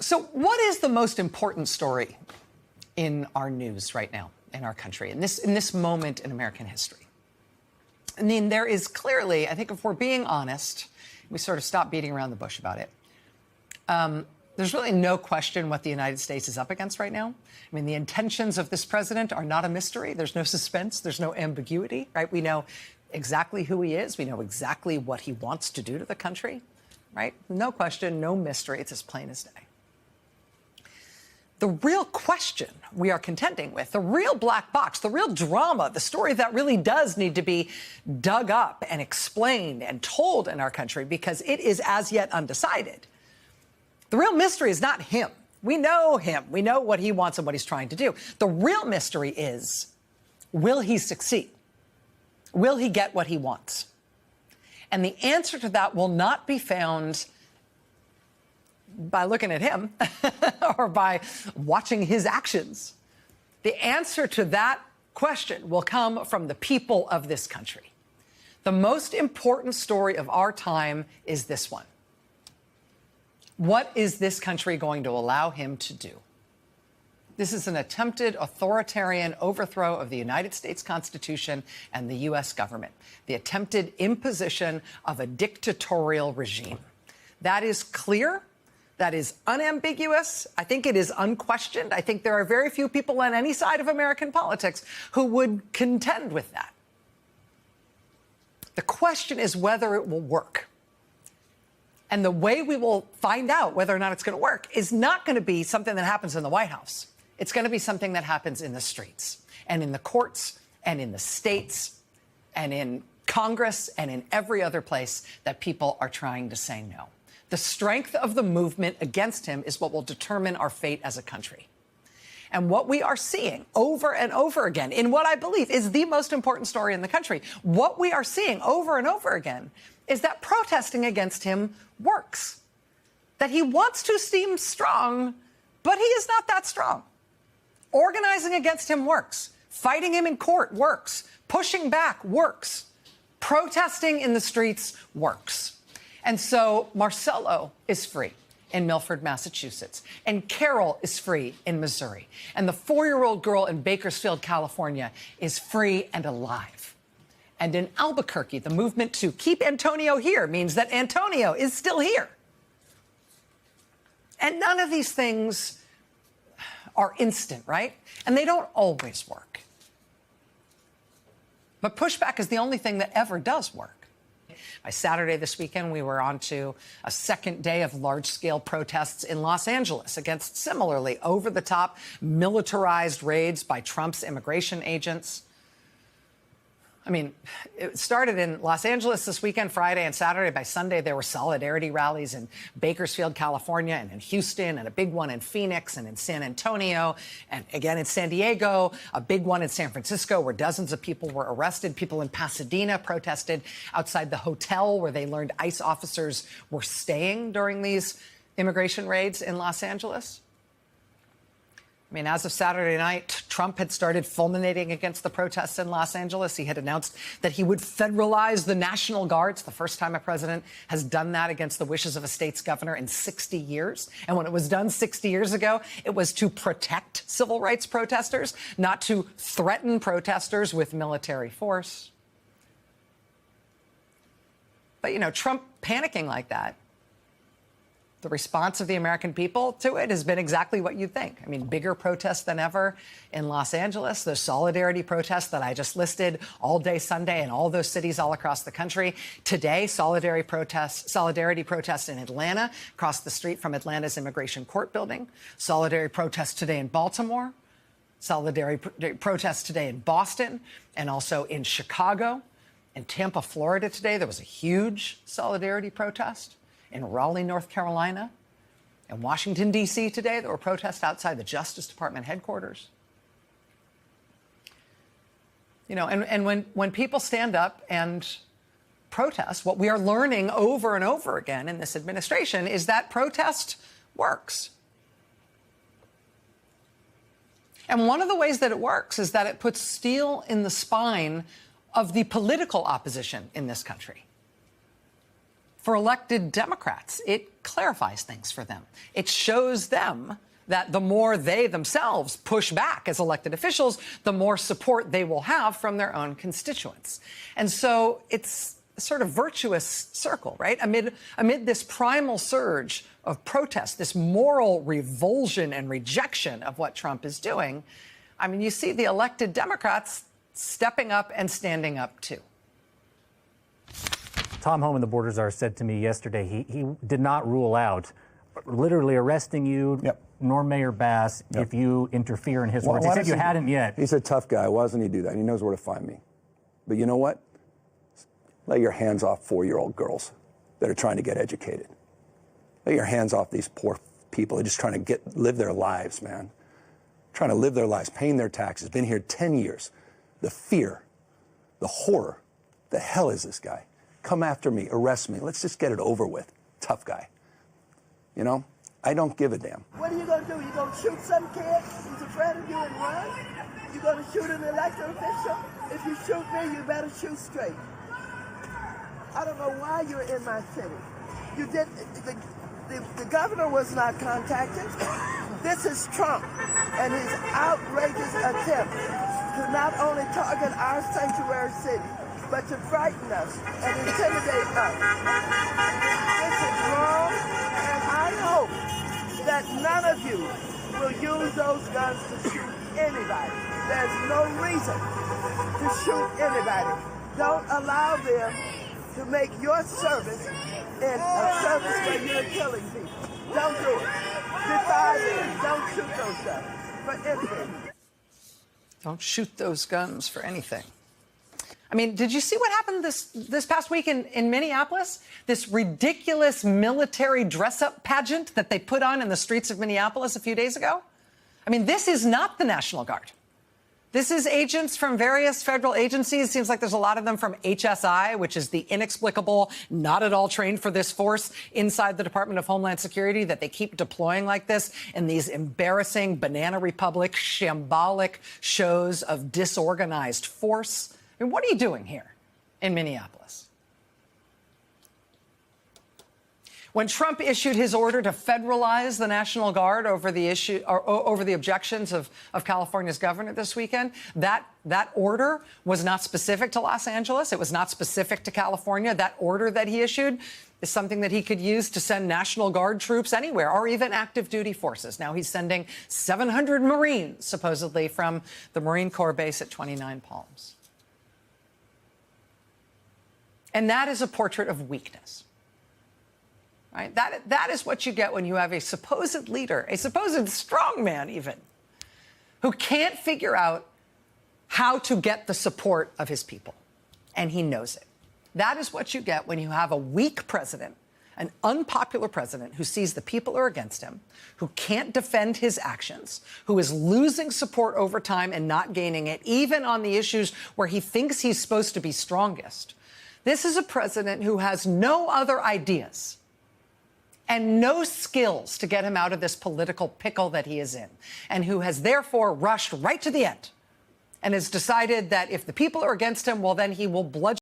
So what is the most important story in our news right now, in our country, in this moment in American history? I mean, there is clearly, I think if we're being honest, we sort of stop beating around the bush about it. There's really no question what the United States is up against right now. I mean, the intentions of this president are not a mystery. There's no suspense. There's no ambiguity, right? We know exactly who he is. We know exactly what he wants to do to the country, right? No question, no mystery. It's as plain as day. The real question we are contending with, the real black box, the real drama, the story that really does need to be dug up and explained and told in our country because it is as yet undecided. The real mystery is not him. We know him. We know what he wants and what he's trying to do. The real mystery is, will he succeed? Will he get what he wants? And the answer to that will not be found by looking at him or by watching his actions. The answer to that question will come from the people of this country. The most important story of our time is this one. What is this country going to allow him to do? This is an attempted authoritarian overthrow of the United States Constitution and the U.S. government, the attempted imposition of a dictatorial regime. That is clear. That is unambiguous. I think it is unquestioned. I think there are very few people on any side of American politics who would contend with that. The question is whether it will work. And the way we will find out whether or not it's going to work is not going to be something that happens in the White House. It's going to be something that happens in the streets and in the courts and in the states and in Congress and in every other place that people are trying to say no. The strength of the movement against him is what will determine our fate as a country. And what we are seeing over and over again in what I believe is the most important story in the country, what we are seeing over and over again is that protesting against him works. That he wants to seem strong, but he is not that strong. Organizing against him works. Fighting him in court works. Pushing back works. Protesting in the streets works. And so Marcelo is free in Milford, Massachusetts, and Carol is free in Missouri, and the 4-year-old girl in Bakersfield, California is free and alive. And in Albuquerque, the movement to keep Antonio here means that Antonio is still here. And none of these things are instant, right? And they don't always work. But pushback is the only thing that ever does work. By Saturday this weekend, we were on to a second day of large-scale protests in Los Angeles against similarly over-the-top militarized raids by Trump's immigration agents. I mean, it started in Los Angeles this weekend, Friday and Saturday. By Sunday, there were solidarity rallies in Bakersfield, California, and in Houston, and a big one in Phoenix and in San Antonio, and again in San Diego, a big one in San Francisco where dozens of people were arrested. People in Pasadena protested outside the hotel where they learned ICE officers were staying during these immigration raids in Los Angeles. I mean, as of Saturday night, Trump had started fulminating against the protests in Los Angeles. He had announced that he would federalize the National Guard. It's the first time a president has done that against the wishes of a state's governor in 60 years. And when it was done 60 years ago, it was to protect civil rights protesters, not to threaten protesters with military force. But, you know, Trump panicking like that, the response of the American people to it has been exactly what you'd think. I mean, bigger protests than ever in Los Angeles, the solidarity protests that I just listed all day Sunday in all those cities all across the country. Today, solidarity protests in Atlanta, across the street from Atlanta's Immigration Court building. Solidarity protests today in Baltimore. Solidarity protests today in Boston and also in Chicago. In Tampa, Florida today, there was a huge solidarity protest. In Raleigh, North Carolina, in Washington, D.C. today, there were protests outside the Justice Department headquarters. You know, and when people stand up and protest, what we are learning over and over again in this administration is that protest works. And one of the ways that it works is that it puts steel in the spine of the political opposition in this country. For elected Democrats, it clarifies things for them. It shows them that the more they themselves push back as elected officials, the more support they will have from their own constituents. And so it's a sort of virtuous circle, right? Amid this primal surge of protest, this moral revulsion and rejection of what Trump is doing, I mean, you see the elected Democrats stepping up and standing up, too. Tom Homan, the border czar, said to me yesterday he did not rule out literally arresting you, nor Mayor Bass, if you interfere in his words. He said you hadn't yet. He's a tough guy. Why doesn't he do that? He knows where to find me. But you know what? Lay your hands off 4-year-old girls that are trying to get educated. Lay your hands off these poor people. They're just trying to live their lives, man. Trying to live their lives, paying their taxes. Been here 10 years. The fear, the horror. The hell is this guy? Come after me, arrest me. Let's just get it over with. Tough guy. You know, I don't give a damn. What are you going to do? You going to shoot some kid who's afraid of you and run? You going to shoot an elected official? If you shoot me, you better shoot straight. I don't know why you're in my city. You did. The governor was not contacted. This is Trump and his outrageous attempt to not only target our sanctuary city, but to frighten us and intimidate us. This is wrong, and I hope that none of you will use those guns to shoot anybody. There's no reason to shoot anybody. Don't allow them to make your service in a service where you're killing people. Don't do it. Defy them. Don't shoot those guns for anything. Don't shoot those guns for anything. I mean, did you see what happened this past week in Minneapolis? This ridiculous military dress-up pageant that they put on in the streets of Minneapolis a few days ago? I mean, this is not the National Guard. This is agents from various federal agencies. Seems like there's a lot of them from HSI, which is the inexplicable, not at all trained for this force inside the Department of Homeland Security that they keep deploying like this in these embarrassing Banana Republic, shambolic shows of disorganized force. I mean, what are you doing here in Minneapolis? When Trump issued his order to federalize the National Guard over the objections of California's governor this weekend, that order was not specific to Los Angeles. It was not specific to California. That order that he issued is something that he could use to send National Guard troops anywhere, or even active duty forces. Now he's sending 700 Marines, supposedly, from the Marine Corps base at 29 Palms. And that is a portrait of weakness. Right? That is what you get when you have a supposed leader, a supposed strongman even, who can't figure out how to get the support of his people. And he knows it. That is what you get when you have a weak president, an unpopular president who sees the people are against him, who can't defend his actions, who is losing support over time and not gaining it, even on the issues where he thinks he's supposed to be strongest. This is a president who has no other ideas and no skills to get him out of this political pickle that he is in, and who has therefore rushed right to the end and has decided that if the people are against him, well, then he will bludgeon